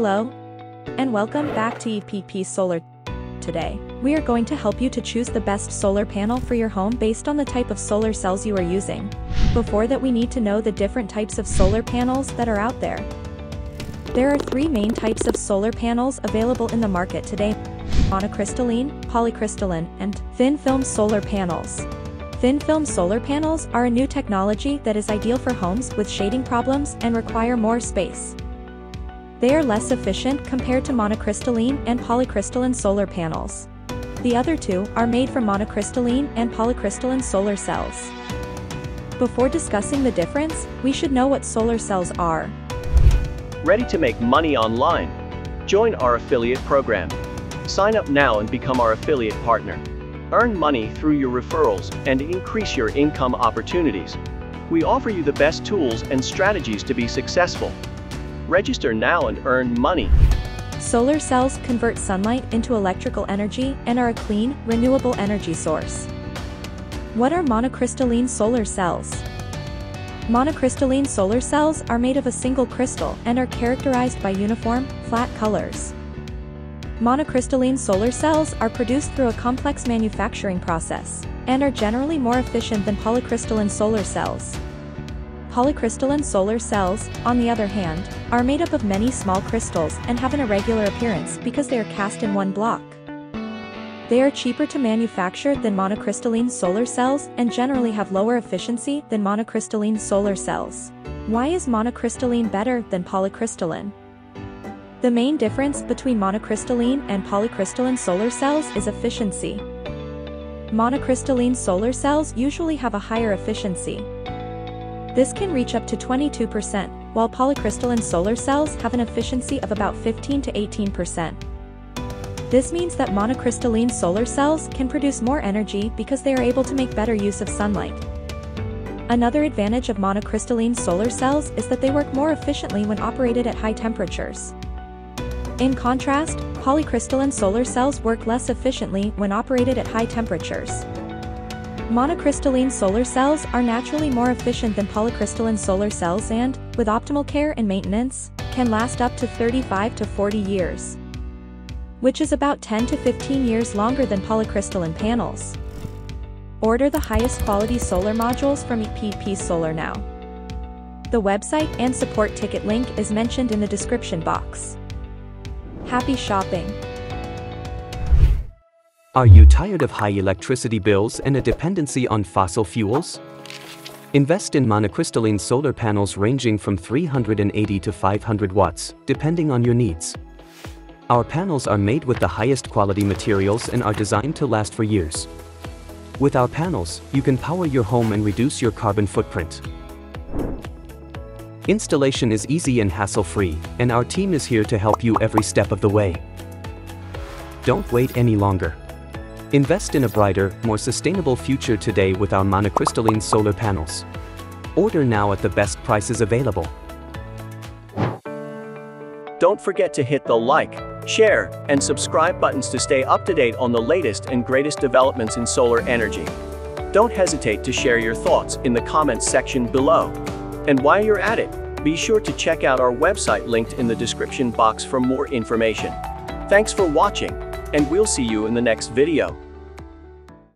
Hello, and welcome back to EPP Solar. Today, we are going to help you to choose the best solar panel for your home based on the type of solar cells you are using. Before that, we need to know the different types of solar panels that are out there. There are three main types of solar panels available in the market today: monocrystalline, polycrystalline, and thin film solar panels. Thin film solar panels are a new technology that is ideal for homes with shading problems and require more space. They are less efficient compared to monocrystalline and polycrystalline solar panels. The other two are made from monocrystalline and polycrystalline solar cells. Before discussing the difference, we should know what solar cells are. Ready to make money online? Join our affiliate program. Sign up now and become our affiliate partner. Earn money through your referrals and increase your income opportunities. We offer you the best tools and strategies to be successful. Register now and earn money. Solar cells convert sunlight into electrical energy and are a clean, renewable energy source. What are monocrystalline solar cells? Monocrystalline solar cells are made of a single crystal and are characterized by uniform, flat colors. Monocrystalline solar cells are produced through a complex manufacturing process and are generally more efficient than polycrystalline solar cells. Polycrystalline solar cells, on the other hand, are made up of many small crystals and have an irregular appearance because they are cast in one block. They are cheaper to manufacture than monocrystalline solar cells and generally have lower efficiency than monocrystalline solar cells. Why is monocrystalline better than polycrystalline? The main difference between monocrystalline and polycrystalline solar cells is efficiency. Monocrystalline solar cells usually have a higher efficiency. This can reach up to 22%, while polycrystalline solar cells have an efficiency of about 15 to 18%. This means that monocrystalline solar cells can produce more energy because they are able to make better use of sunlight. Another advantage of monocrystalline solar cells is that they work more efficiently when operated at high temperatures. In contrast, polycrystalline solar cells work less efficiently when operated at high temperatures. Monocrystalline solar cells are naturally more efficient than polycrystalline solar cells and, with optimal care and maintenance, can last up to 35 to 40 years, which is about 10 to 15 years longer than polycrystalline panels. Order the highest quality solar modules from EPP Solar now. The website and support ticket link is mentioned in the description box. Happy shopping! Are you tired of high electricity bills and a dependency on fossil fuels? Invest in monocrystalline solar panels ranging from 380 to 500 watts, depending on your needs. Our panels are made with the highest quality materials and are designed to last for years. With our panels, you can power your home and reduce your carbon footprint. Installation is easy and hassle-free, and our team is here to help you every step of the way. Don't wait any longer. Invest in a brighter, more sustainable future today with our monocrystalline solar panels. Order now at the best prices available. Don't forget to hit the like, share, and subscribe buttons to stay up to date on the latest and greatest developments in solar energy. Don't hesitate to share your thoughts in the comments section below. And while you're at it, be sure to check out our website linked in the description box for more information. Thanks for watching, and we'll see you in the next video.